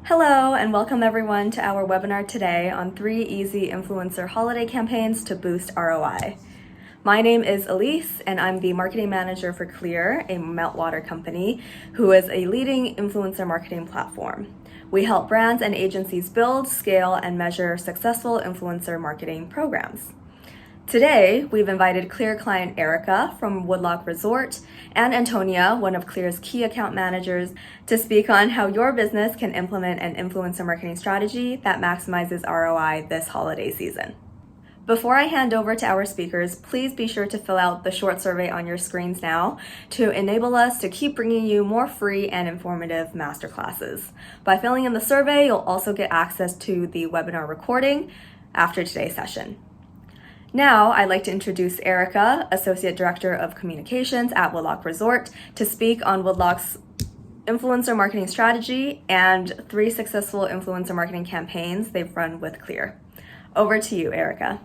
Hello, and welcome everyone to our webinar today on 3 easy influencer holiday campaigns to boost ROI. My name is Elise, and I'm the marketing manager for Klear, a meltwater company, who is a leading influencer marketing platform. We help brands and agencies build, scale, and measure successful influencer marketing programs. Today, we've invited Klear client Erica from Woodloch Resort and Antonia, one of Klear's key account managers, to speak on how your business can implement an influencer marketing strategy that maximizes ROI this holiday season. Before I hand over to our speakers, please be sure to fill out the short survey on your screens now to enable us to keep bringing you more free and informative masterclasses. By filling in the survey, you'll also get access to the webinar recording after today's session. Now, I'd like to introduce Erica, Associate Director of Communications at Woodloch Resort, to speak on Woodloch's influencer marketing strategy and 3 successful influencer marketing campaigns they've run with Klear. Over to you, Erica.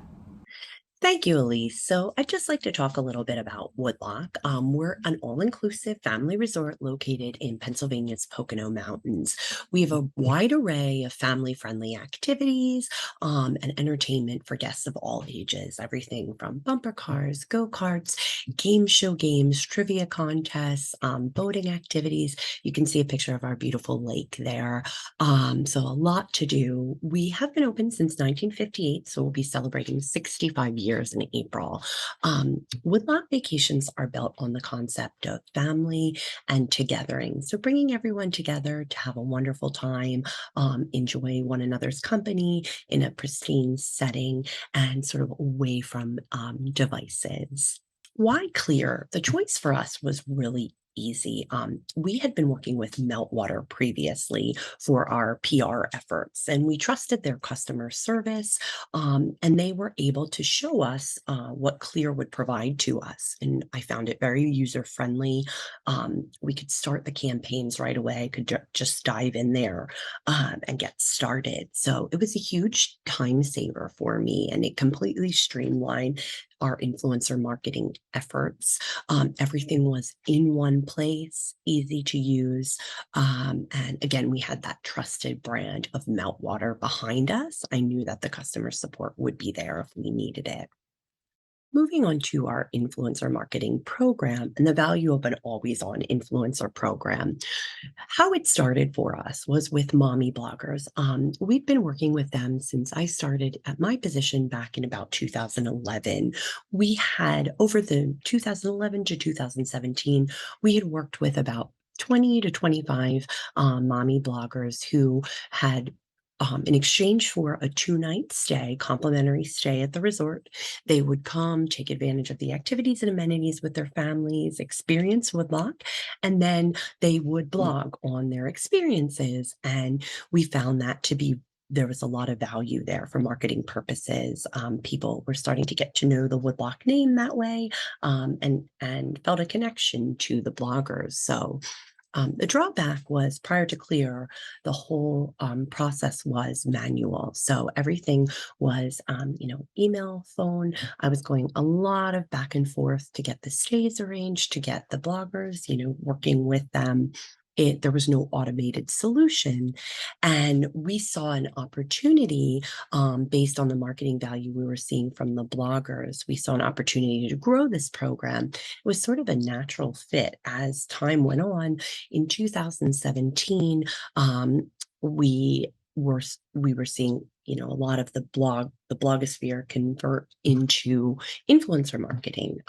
Thank you, Elise. So I'd just like to talk a little bit about Woodloch. We're an all-inclusive family resort located in Pennsylvania's Pocono Mountains. We have a wide array of family-friendly activities and entertainment for guests of all ages, everything from bumper cars, go-karts, game show games, trivia contests, boating activities. You can see a picture of our beautiful lake there. So a lot to do. We have been open since 1958, so we'll be celebrating 65 years in April. Woodloch vacations are built on the concept of family and togethering. So bringing everyone together to have a wonderful time, enjoy one another's company in a pristine setting and sort of away from devices. Why Klear? The choice for us was really easy. We had been working with Meltwater previously for our PR efforts, and we trusted their customer service, and they were able to show us what Klear would provide to us. And I found it very user friendly. We could start the campaigns right away, could just dive in there and get started. So it was a huge time saver for me, and it completely streamlined our influencer marketing efforts. Everything was in one place, easy to use. And again, we had that trusted brand of Meltwater behind us. I knew that the customer support would be there if we needed it. Moving on to our influencer marketing program and the value of an always on influencer program. How it started for us was with mommy bloggers. We've been working with them since I started at my position back in about 2011. We had over the 2011 to 2017, we had worked with about 20 to 25 mommy bloggers who had in exchange for a 2-night stay, complimentary stay at the resort, they would come, take advantage of the activities and amenities with their families, experience Woodloch, and then they would blog on their experiences. And we found that to be there was a lot of value there for marketing purposes. People were starting to get to know the Woodloch name that way, and felt a connection to the bloggers. So the drawback was prior to Klear, the whole process was manual. So everything was, email, phone. I was going a lot of back and forth to get the stays arranged, to get the bloggers, working with them. There was no automated solution. And we saw an opportunity based on the marketing value we were seeing from the bloggers. We saw an opportunity to grow this program. It was sort of a natural fit as time went on. In 2017, we were seeing a lot of the blogosphere convert into influencer marketing,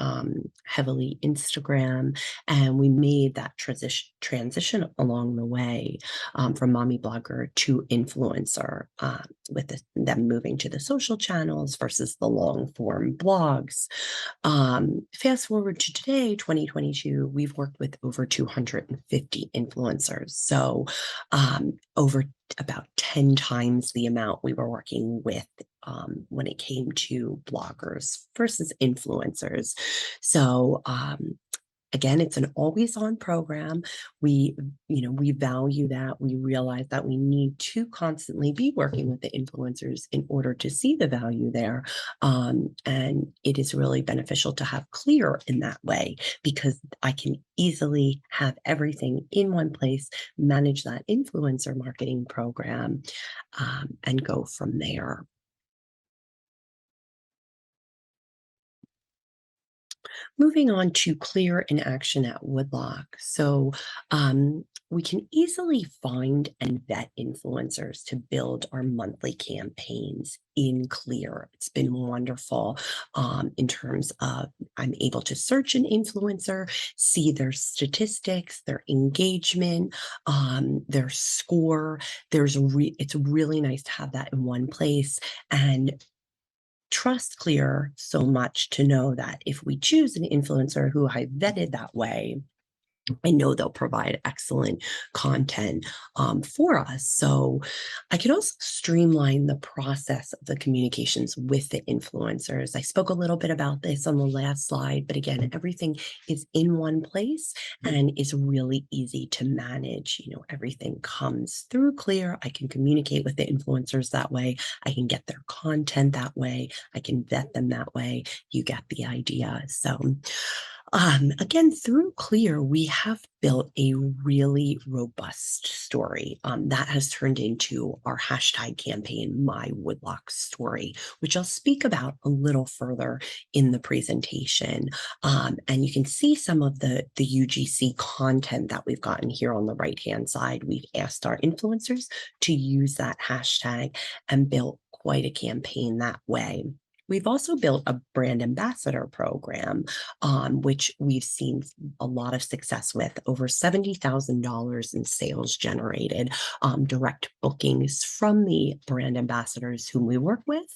heavily Instagram, and we made that transition along the way, from mommy blogger to influencer, with them moving to the social channels versus the long form blogs. Fast forward to today, 2022, we've worked with over 250 influencers. So over about 10 times the amount we were working with when it came to bloggers versus influencers. So Again, it's an always on program. We value that. We realize that we need to constantly be working with the influencers in order to see the value there. And it is really beneficial to have Klear in that way, because I can easily have everything in one place, manage that influencer marketing program, and go from there. Moving on to Klear in action at Woodloch. So we can easily find and vet influencers to build our monthly campaigns in Klear. It's been wonderful in terms of I'm able to search an influencer, see their statistics, their engagement, their score. It's really nice to have that in one place, and trust Klear so much to know that if we choose an influencer who I vetted that way, I know they'll provide excellent content for us. So I can also streamline the process of the communications with the influencers. I spoke a little bit about this on the last slide, but again, everything is in one place and is really easy to manage. Everything comes through Klear. I can communicate with the influencers that way. I can get their content that way. I can vet them that way. You get the idea. So again, through Klear, we have built a really robust story that has turned into our hashtag campaign, My Woodloch Story, which I'll speak about a little further in the presentation. And you can see some of the UGC content that we've gotten here on the right-hand side. We've asked our influencers to use that hashtag and built quite a campaign that way. We've also built a brand ambassador program, which we've seen a lot of success with, over $70,000 in sales generated, direct bookings from the brand ambassadors whom we work with.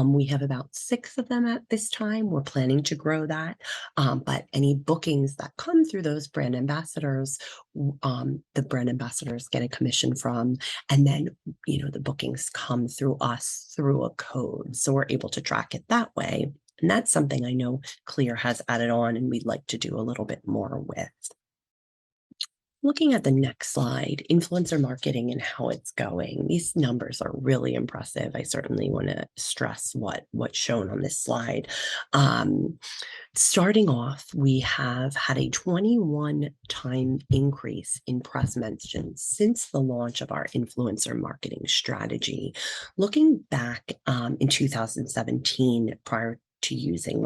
We have about 6 of them at this time. We're planning to grow that, but any bookings that come through those brand ambassadors, the brand ambassadors get a commission from, and then the bookings come through us through a code, so we're able to track it that way. And that's something I know Klear has added on and we'd like to do a little bit more with. Looking at the next slide, influencer marketing and how it's going. These numbers are really impressive. I certainly want to stress what's shown on this slide. Starting off, we have had a 21-time increase in press mentions since the launch of our influencer marketing strategy. Looking back in 2017, prior to using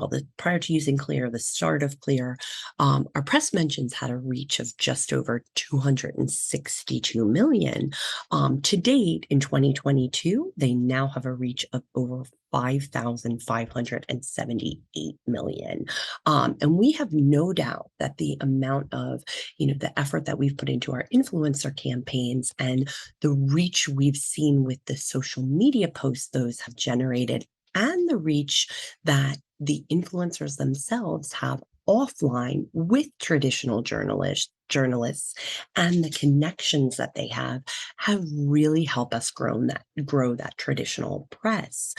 Klear, the start of Klear, our press mentions had a reach of just over 262 million. To date, in 2022, they now have a reach of over 5,578 million. And we have no doubt that the amount of, the effort that we've put into our influencer campaigns and the reach we've seen with the social media posts those have generated, and the reach that the influencers themselves have offline with traditional journalists and the connections that they have really helped us grow that traditional press.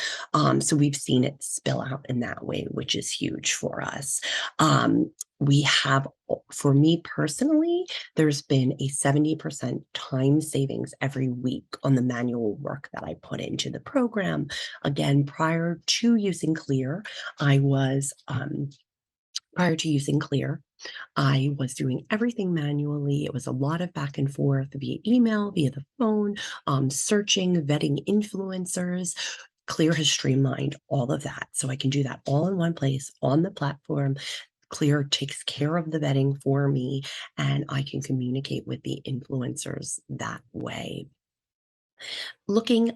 So we've seen it spill out in that way, which is huge for us. We have, for me personally, there's been a 70% time savings every week on the manual work that I put into the program. Again, prior to using Klear, I was doing everything manually. It was a lot of back and forth via email, via the phone, searching, vetting influencers. Klear has streamlined all of that. So I can do that all in one place on the platform. Klear takes care of the vetting for me, and I can communicate with the influencers that way. Looking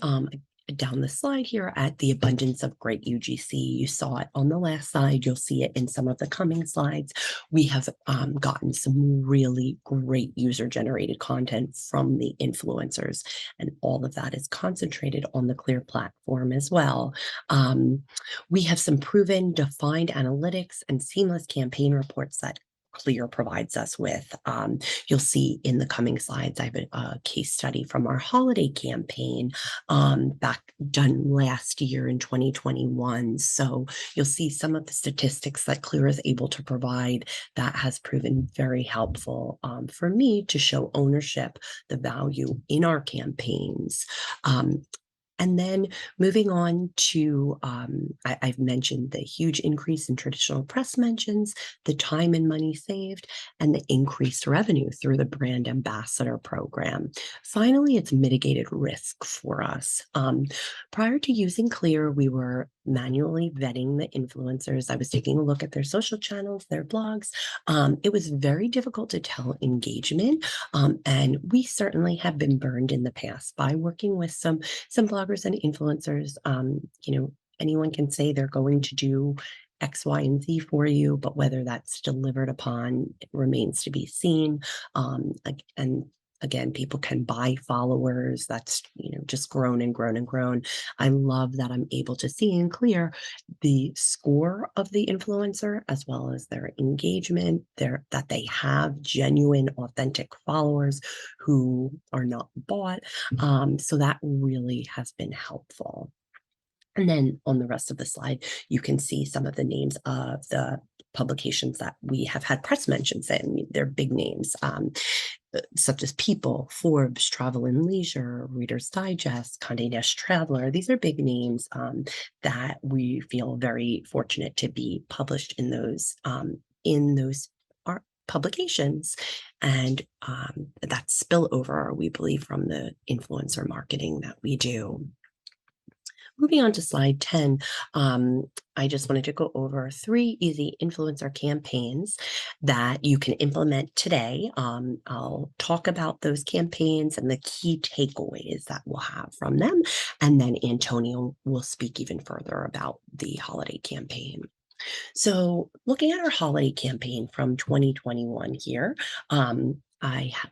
down the slide here at the abundance of great UGC. You saw it on the last slide. You'll see it in some of the coming slides. We have gotten some really great user-generated content from the influencers, and all of that is concentrated on the Klear platform as well. We have some proven, defined analytics and seamless campaign reports that Klear provides us with. You'll see in the coming slides, I have a case study from our holiday campaign back done last year in 2021. So you'll see some of the statistics that Klear is able to provide that has proven very helpful for me to show ownership, the value in our campaigns. And then moving on to, I've mentioned the huge increase in traditional press mentions, the time and money saved, and the increased revenue through the brand ambassador program. Finally, it's mitigated risk for us. Prior to using Klear, we were manually vetting the influencers. I was taking a look at their social channels, their blogs. It was very difficult to tell engagement, and we certainly have been burned in the past by working with some bloggers and influencers. Anyone can say they're going to do X, Y, and Z for you, but whether that's delivered upon remains to be seen. And again, people can buy followers. That's just grown and grown and grown. I love that I'm able to see in Klear the score of the influencer as well as their engagement, that they have genuine, authentic followers who are not bought. So that really has been helpful. And then on the rest of the slide, you can see some of the names of the publications that we have had press mentions in. They're big names, such as People, Forbes, Travel and Leisure, Reader's Digest, Condé Nast Traveler. These are big names that we feel very fortunate to be published in those publications. And that spillover, we believe, from the influencer marketing that we do. Moving on to slide 10, I just wanted to go over 3 easy influencer campaigns that you can implement today. I'll talk about those campaigns and the key takeaways that we'll have from them. And then Antonia will speak even further about the holiday campaign. So looking at our holiday campaign from 2021 here,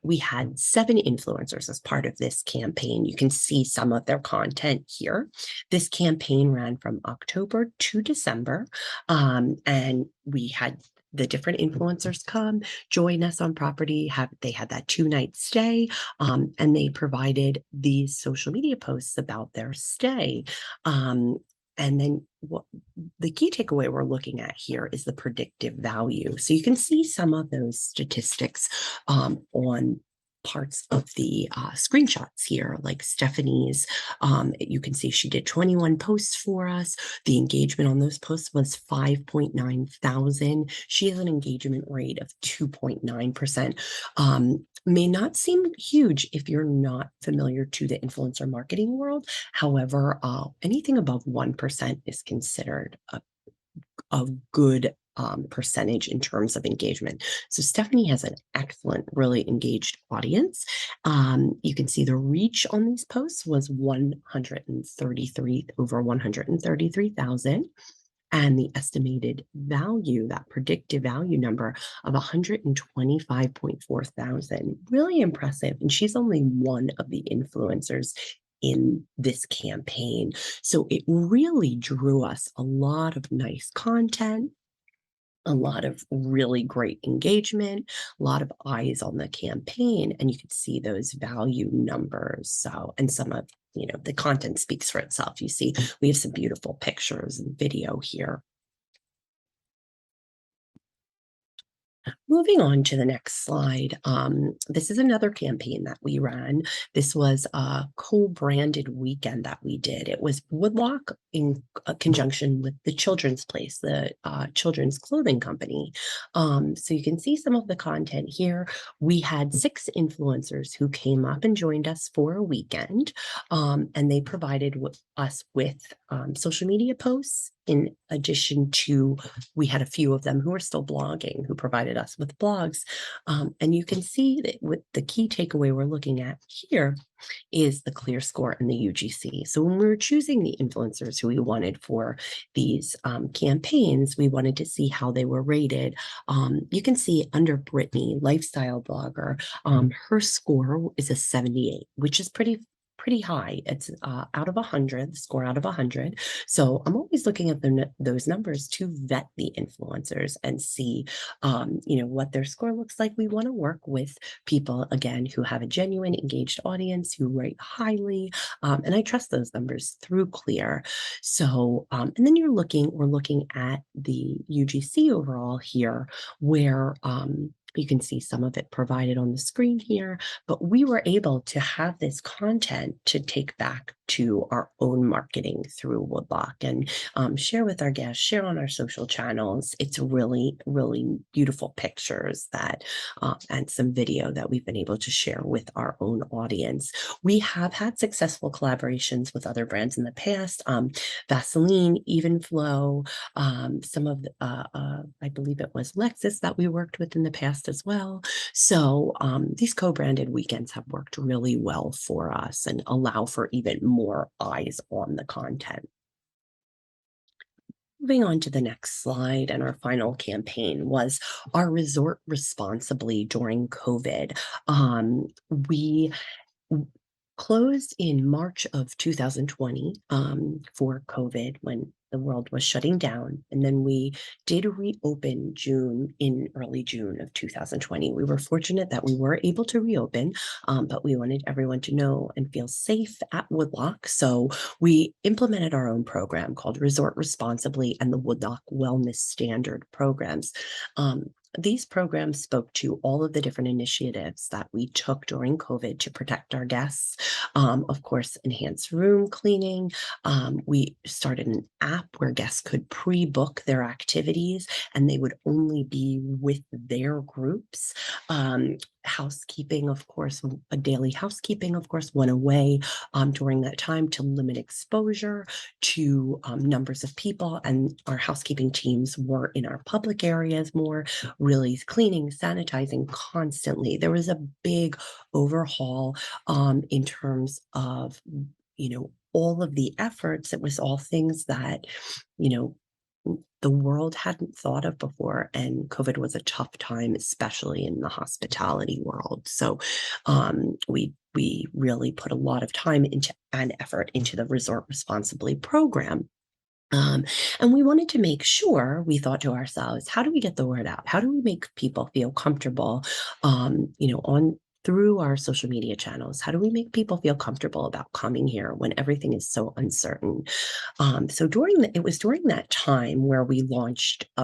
we had 7 influencers as part of this campaign. You can see some of their content here. This campaign ran from October to December, and we had the different influencers come join us on property. They had that 2-night stay, and they provided these social media posts about their stay. And then what the key takeaway we're looking at here is the predictive value. So you can see some of those statistics on parts of the screenshots here, like Stephanie's. You can see she did 21 posts for us. The engagement on those posts was 5.9 thousand. She has an engagement rate of 2.9%. May not seem huge if you're not familiar to the influencer marketing world. However, anything above 1% is considered a good percentage in terms of engagement. So Stephanie has an excellent, really engaged audience. You can see the reach on these posts was over 133,000. And the estimated value, that predictive value number of 125.4 thousand, really impressive. And she's only one of the influencers in this campaign. So it really drew us a lot of nice content, a lot of really great engagement, a lot of eyes on the campaign, and you could see those value numbers. So, and some of, the content speaks for itself. You see, we have some beautiful pictures and video here. Moving on to the next slide, this is another campaign that we ran. This was a co-branded weekend that we did. It was Woodloch in conjunction with the Children's Place, the children's clothing company. So you can see some of the content here. We had 6 influencers who came up and joined us for a weekend, and they provided us with social media posts. In addition to, we had a few of them who are still blogging, who provided us with blogs. And you can see that with the key takeaway we're looking at here is the Klear score and the UGC. So when we were choosing the influencers who we wanted for these campaigns, we wanted to see how they were rated. You can see under Brittany, lifestyle blogger, her score is a 78, which is pretty pretty high. It's out of 100, the score out of 100. So I'm always looking at those numbers to vet the influencers and see, what their score looks like. We want to work with people, again, who have a genuine engaged audience, who rate highly, and I trust those numbers through Klear. So, and then we're looking at the UGC overall here, where you can see some of it provided on the screen here, but we were able to have this content to take back to our own marketing through Woodloch and share with our guests, share on our social channels. It's really, really beautiful pictures that and some video that we've been able to share with our own audience. We have had successful collaborations with other brands in the past, Vaseline, Evenflow, some of I believe it was Lexus that we worked with in the past as well. So these co-branded weekends have worked really well for us and allow for even more eyes on the content. Moving on to the next slide, and our final campaign was our Resort Responsibly during COVID. We closed in March of 2020 for COVID when the world was shutting down. And then we did reopen in early June of 2020. We were fortunate that we were able to reopen, but we wanted everyone to know and feel safe at Woodloch. So we implemented our own program called Resort Responsibly and the Woodloch Wellness Standard programs. These programs spoke to all of the different initiatives that we took during COVID to protect our guests. Of course, enhanced room cleaning. We started an app where guests could pre-book their activities and they would only be with their groups. Housekeeping, of course, a daily housekeeping, of course, went away during that time to limit exposure to numbers of people. And our housekeeping teams were in our public areas more, really cleaning, sanitizing constantly. There was a big overhaul in terms of, all of the efforts. It was all things that, the world hadn't thought of before, and COVID was a tough time, especially in the hospitality world. So we really put a lot of time and effort into the Resort Responsibly program. And we wanted to make sure, we thought to ourselves, how do we get the word out? How do we make people feel comfortable, through our social media channels? How do we make people feel comfortable about coming here when everything is so uncertain? So it was during that time where we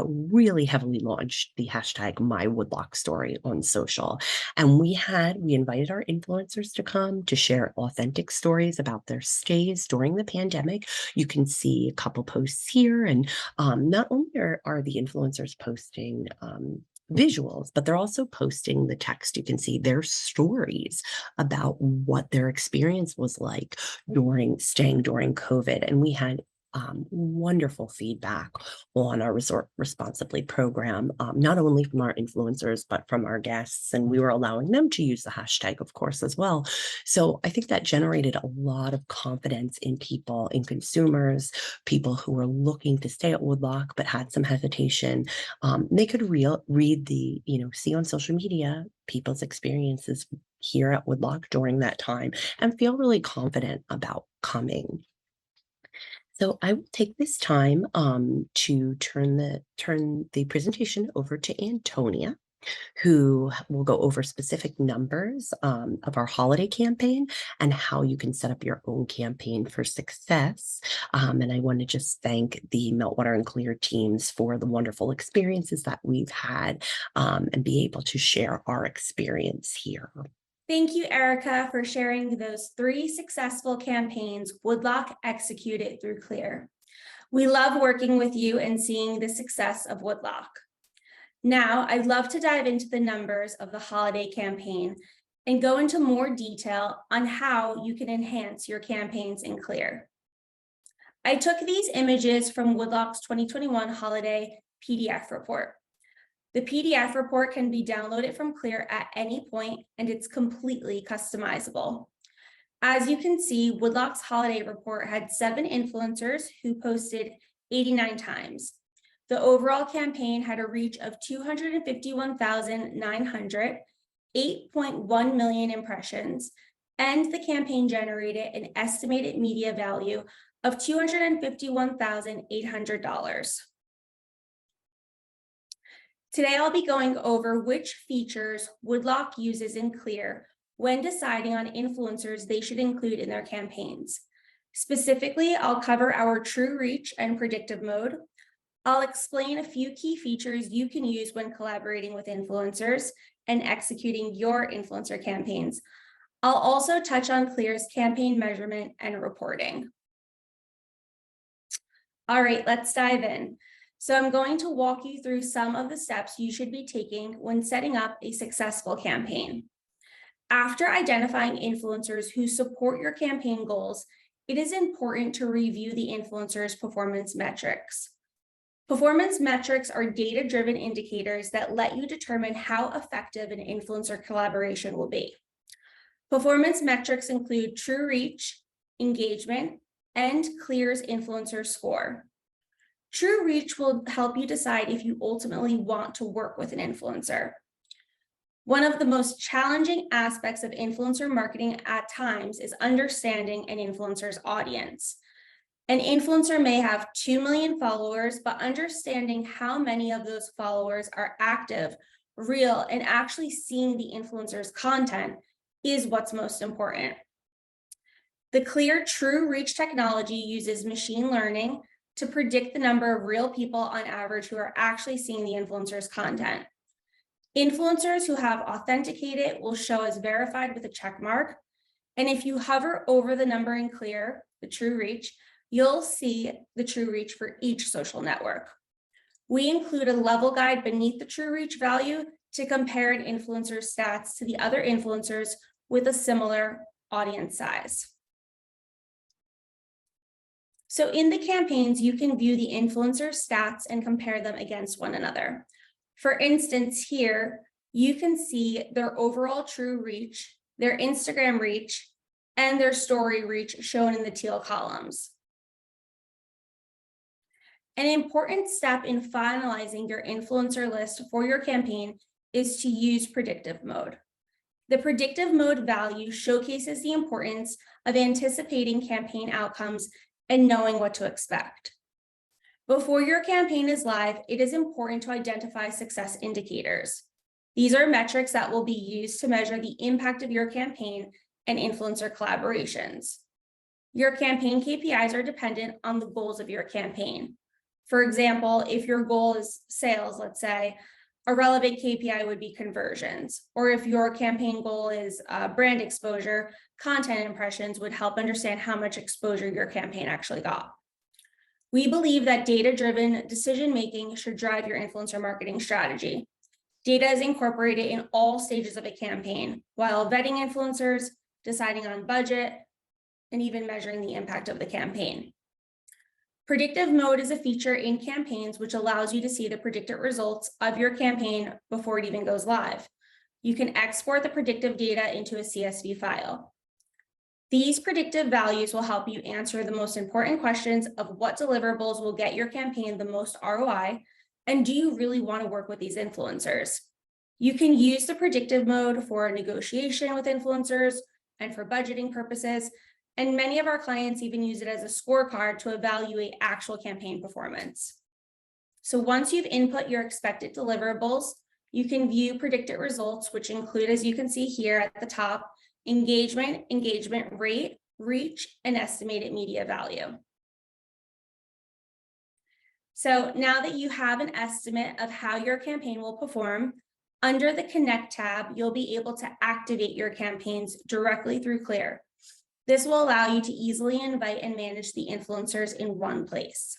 really heavily launched the hashtag #MyWoodlochStory on social. And we invited our influencers to come to share authentic stories about their stays during the pandemic. You can see a couple posts here, and not only are the influencers posting visuals, but they're also posting the text. You can see their stories about what their experience was like staying during COVID. And we had wonderful feedback on our Resort Responsibly program, not only from our influencers, but from our guests. And we were allowing them to use the hashtag, of course, as well. So I think that generated a lot of confidence in people, in consumers, people who were looking to stay at Woodloch, but had some hesitation. They could see on social media people's experiences here at Woodloch during that time and feel really confident about coming. So I will take this time to turn the presentation over to Antonia, who will go over specific numbers of our holiday campaign and how you can set up your own campaign for success. And I want to just thank the Meltwater and Klear teams for the wonderful experiences that we've had and be able to share our experience here. Thank you, Erica, for sharing those 3 successful campaigns Woodloch executed through Klear. We love working with you and seeing the success of Woodloch. Now, I'd love to dive into the numbers of the holiday campaign and go into more detail on how you can enhance your campaigns in Klear. I took these images from Woodloch's 2021 holiday PDF report. The PDF report can be downloaded from Klear at any point, and it's completely customizable. As you can see, Woodloch's holiday report had 7 influencers who posted 89 times. The overall campaign had a reach of 251,900, 8.1 million impressions, and the campaign generated an estimated media value of $251,800. Today, I'll be going over which features Woodloch uses in Klear when deciding on influencers they should include in their campaigns. Specifically, I'll cover our true reach and predictive mode. I'll explain a few key features you can use when collaborating with influencers and executing your influencer campaigns. I'll also touch on Klear's campaign measurement and reporting. All right, let's dive in. So I'm going to walk you through some of the steps you should be taking when setting up a successful campaign. After identifying influencers who support your campaign goals, it is important to review the influencer's performance metrics. Performance metrics are data-driven indicators that let you determine how effective an influencer collaboration will be. Performance metrics include true reach, engagement, and Klear's influencer score. True reach will help you decide if you ultimately want to work with an influencer. One of the most challenging aspects of influencer marketing at times is understanding an influencer's audience. An influencer may have 2 million followers, but understanding how many of those followers are active, real, and actually seeing the influencer's content is what's most important. The Klear True Reach technology uses machine learning to predict the number of real people on average who are actually seeing the influencer's content. Influencers who have authenticated will show as verified with a check mark. And if you hover over the number in Klear, the True Reach, you'll see the True Reach for each social network. We include a level guide beneath the True Reach value to compare an influencer's stats to the other influencers with a similar audience size. So in the campaigns, you can view the influencer stats and compare them against one another. For instance, here, you can see their overall true reach, their Instagram reach, and their story reach shown in the teal columns. An important step in finalizing your influencer list for your campaign is to use predictive mode. The predictive mode value showcases the importance of anticipating campaign outcomes and knowing what to expect. Before your campaign is live, it is important to identify success indicators. These are metrics that will be used to measure the impact of your campaign and influencer collaborations. Your campaign KPIs are dependent on the goals of your campaign. For example, if your goal is sales, let's say, a relevant KPI would be conversions. Or if your campaign goal is brand exposure, content impressions would help understand how much exposure your campaign actually got. We believe that data-driven decision-making should drive your influencer marketing strategy. Data is incorporated in all stages of a campaign, while vetting influencers, deciding on budget, and even measuring the impact of the campaign. Predictive mode is a feature in campaigns which allows you to see the predicted results of your campaign before it even goes live. You can export the predictive data into a CSV file. These predictive values will help you answer the most important questions of what deliverables will get your campaign the most ROI, and do you really want to work with these influencers? You can use the predictive mode for negotiation with influencers and for budgeting purposes, and many of our clients even use it as a scorecard to evaluate actual campaign performance. So once you've input your expected deliverables, you can view predicted results, which include, as you can see here at the top, engagement, engagement rate, reach, and estimated media value. So now that you have an estimate of how your campaign will perform, under the Connect tab, you'll be able to activate your campaigns directly through Klear. This will allow you to easily invite and manage the influencers in one place.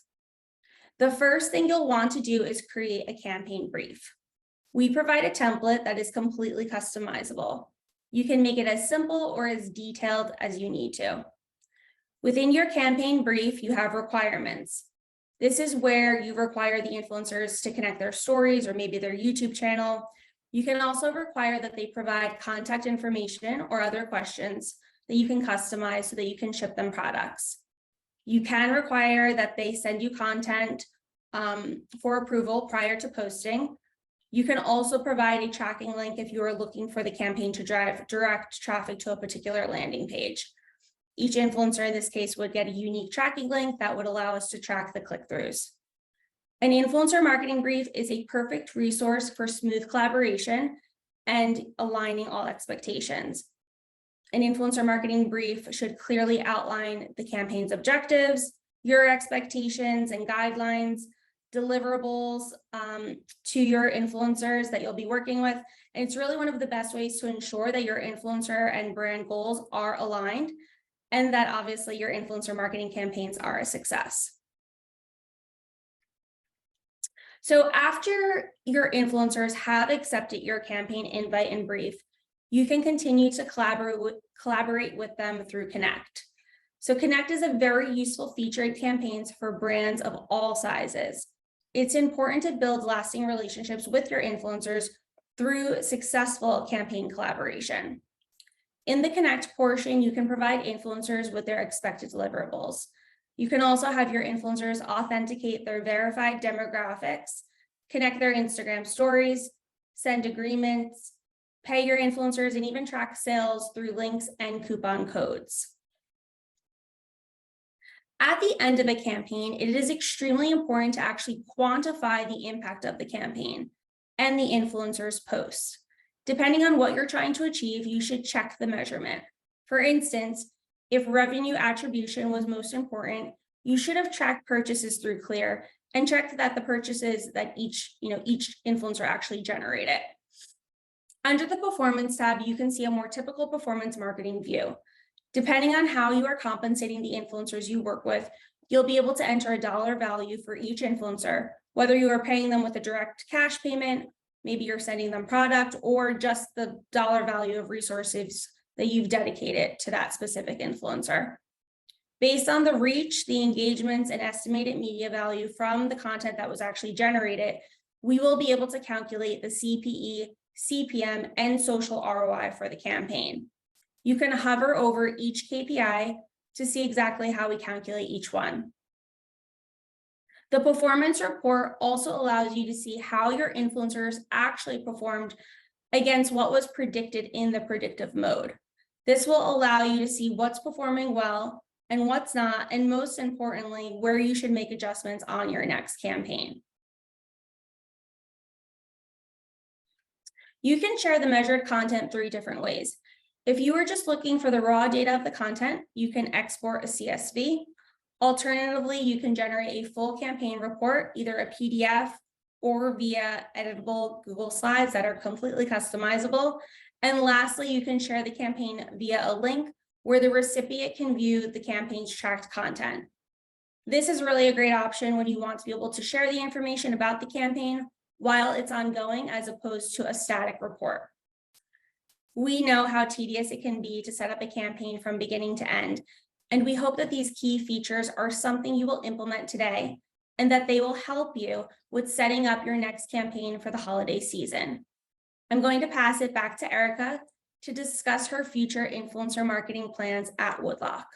The first thing you'll want to do is create a campaign brief. We provide a template that is completely customizable. You can make it as simple or as detailed as you need to. Within your campaign brief, you have requirements. This is where you require the influencers to connect their stories or maybe their YouTube channel. You can also require that they provide contact information or other questions that you can customize so that you can ship them products. You can require that they send you content for approval prior to posting, You can also provide a tracking link if you are looking for the campaign to drive direct traffic to a particular landing page. Each influencer in this case would get a unique tracking link that would allow us to track the click-throughs. An influencer marketing brief is a perfect resource for smooth collaboration and aligning all expectations. An influencer marketing brief should clearly outline the campaign's objectives, your expectations and guidelines, deliverables to your influencers that you'll be working with. And it's really one of the best ways to ensure that your influencer and brand goals are aligned and that obviously your influencer marketing campaigns are a success. So after your influencers have accepted your campaign invite and brief, you can continue to collaborate with them through Connect. So Connect is a very useful feature in campaigns for brands of all sizes. It's important to build lasting relationships with your influencers through successful campaign collaboration. In the Connect portion, you can provide influencers with their expected deliverables. You can also have your influencers authenticate their verified demographics, connect their Instagram stories, send agreements, pay your influencers, and even track sales through links and coupon codes. At the end of a campaign, it is extremely important to actually quantify the impact of the campaign and the influencer's post. Depending on what you're trying to achieve, you should check the measurement. For instance, if revenue attribution was most important, you should have tracked purchases through Klear and checked that the purchases that each influencer actually generated. Under the Performance tab, you can see a more typical performance marketing view. Depending on how you are compensating the influencers you work with, you'll be able to enter a dollar value for each influencer, whether you are paying them with a direct cash payment, maybe you're sending them product, or just the dollar value of resources that you've dedicated to that specific influencer. Based on the reach, the engagements, and estimated media value from the content that was actually generated, we will be able to calculate the CPE, CPM, and social ROI for the campaign. You can hover over each KPI to see exactly how we calculate each one. The performance report also allows you to see how your influencers actually performed against what was predicted in the predictive mode. This will allow you to see what's performing well and what's not, and most importantly, where you should make adjustments on your next campaign. You can share the measured content 3 different ways. If you are just looking for the raw data of the content, you can export a CSV. Alternatively, you can generate a full campaign report, either a PDF or via editable Google Slides that are completely customizable. And lastly, you can share the campaign via a link where the recipient can view the campaign's tracked content. This is really a great option when you want to be able to share the information about the campaign while it's ongoing, as opposed to a static report. We know how tedious it can be to set up a campaign from beginning to end, and we hope that these key features are something you will implement today and that they will help you with setting up your next campaign for the holiday season. I'm going to pass it back to Erica to discuss her future influencer marketing plans at Woodloch.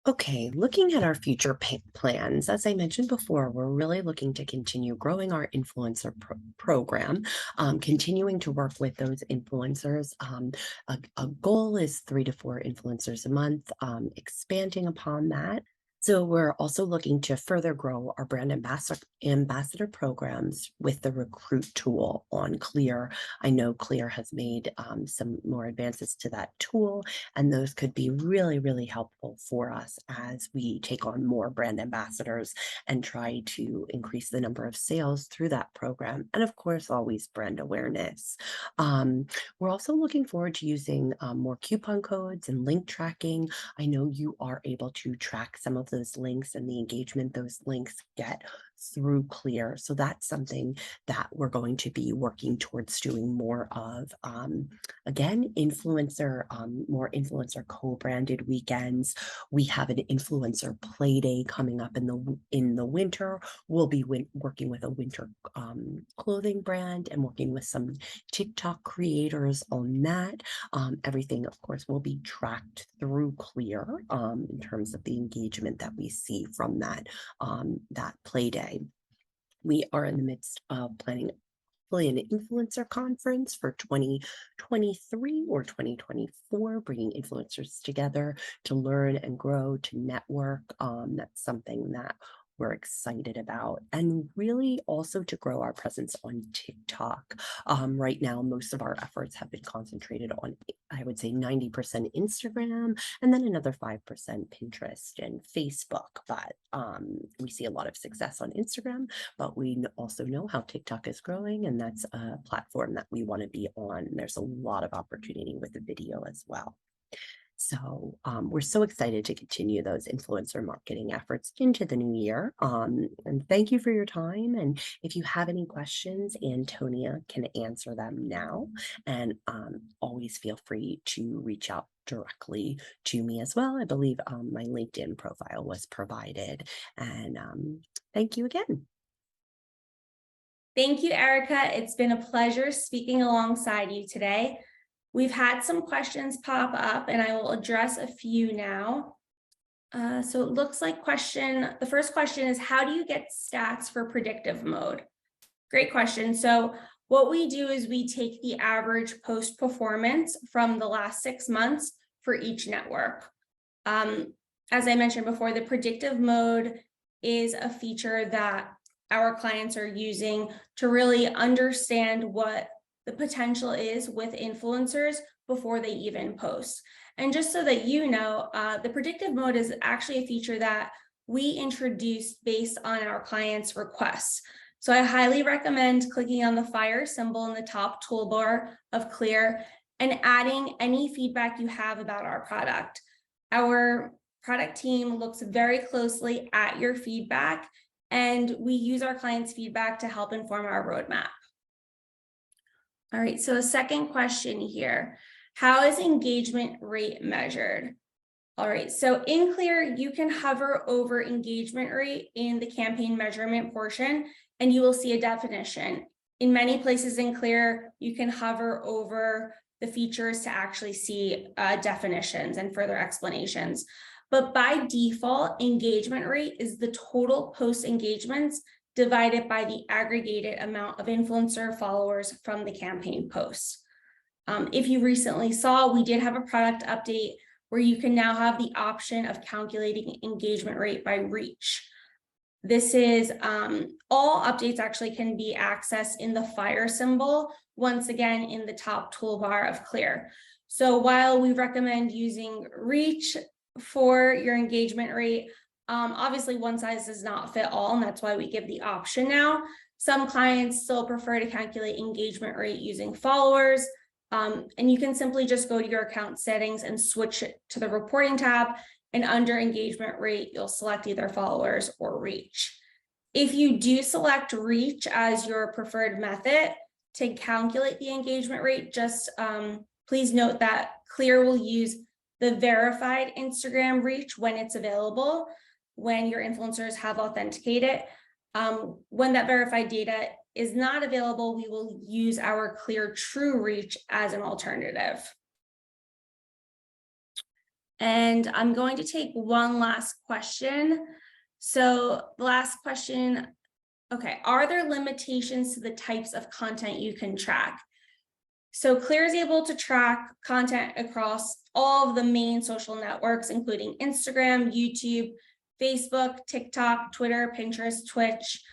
Okay, looking at our future plans, as I mentioned before, we're really looking to continue growing our influencer program, continuing to work with those influencers. A goal is 3 to 4 influencers a month, expanding upon that. So we're also looking to further grow our brand ambassador programs with the recruit tool on Klear. I know Klear has made some more advances to that tool, and those could be really, really helpful for us as we take on more brand ambassadors and try to increase the number of sales through that program. And of course, always brand awareness. We're also looking forward to using more coupon codes and link tracking. I know you are able to track some of those links and the engagement those links get through Klear. So that's something that we're going to be working towards doing more of. Again, more influencer co-branded weekends. We have an influencer play day coming up in the winter. We'll be working with a winter clothing brand and working with some TikTok creators on that. Everything, of course, will be tracked through Klear in terms of the engagement that we see from that play day. We are in the midst of planning hopefully an influencer conference for 2023 or 2024, bringing influencers together to learn and grow, to network. That's something that we're excited about, and really also to grow our presence on TikTok. Right now, most of our efforts have been concentrated on, I would say, 90% Instagram, and then another 5% Pinterest and Facebook. But we see a lot of success on Instagram, but we also know how TikTok is growing, and that's a platform that we want to be on. There's a lot of opportunity with the video as well. So we're so excited to continue those influencer marketing efforts into the new year. And thank you for your time. And if you have any questions, Antonia can answer them now. And always feel free to reach out directly to me as well. I believe my LinkedIn profile was provided. And thank you again. Thank you, Erica. It's been a pleasure speaking alongside you today. We've had some questions pop up, and I will address a few now. So it looks like the first question is, how do you get stats for predictive mode? Great question. So what we do is we take the average post performance from the last 6 months for each network. As I mentioned before, the predictive mode is a feature that our clients are using to really understand what the potential is with influencers before they even post. And just so that you know, the predictive mode is actually a feature that we introduced based on our clients' requests. So I highly recommend clicking on the fire symbol in the top toolbar of Klear and adding any feedback you have about our product. Our product team looks very closely at your feedback, and we use our clients' feedback to help inform our roadmap. All right, so a second question here. How is engagement rate measured? All right, so in Klear, you can hover over engagement rate in the campaign measurement portion, and you will see a definition. In many places in Klear, you can hover over the features to actually see definitions and further explanations. But by default, engagement rate is the total post engagements divided by the aggregated amount of influencer followers from the campaign posts. If you recently saw, we did have a product update where you can now have the option of calculating engagement rate by reach. This is all updates actually can be accessed in the fire symbol, once again in the top toolbar of Klear. So while we recommend using reach for your engagement rate, obviously one size does not fit all, and that's why we give the option now. Some clients still prefer to calculate engagement rate using followers, and you can simply just go to your account settings and switch it to the reporting tab, and under engagement rate, you'll select either followers or reach. If you do select reach as your preferred method to calculate the engagement rate, just please note that Klear will use the verified Instagram reach when it's available, when your influencers have authenticated. When that verified data is not available, we will use our Klear True Reach as an alternative. And I'm going to take one last question. So the last question, okay, are there limitations to the types of content you can track? So Klear is able to track content across all of the main social networks, including Instagram, YouTube, Facebook, TikTok, Twitter, Pinterest, Twitch.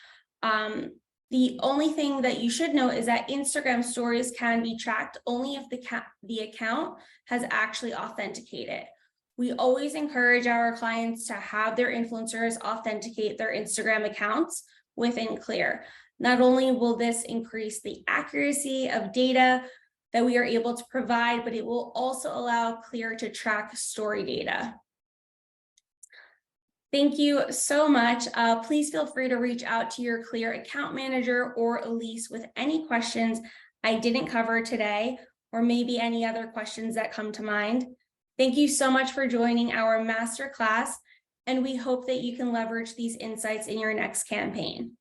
The only thing that you should know is that Instagram stories can be tracked only if the account has actually authenticated. We always encourage our clients to have their influencers authenticate their Instagram accounts within Klear. Not only will this increase the accuracy of data that we are able to provide, but it will also allow Klear to track story data. Thank you so much. Please feel free to reach out to your Klear account manager or Elise with any questions I didn't cover today, or maybe any other questions that come to mind. Thank you so much for joining our masterclass, and we hope that you can leverage these insights in your next campaign.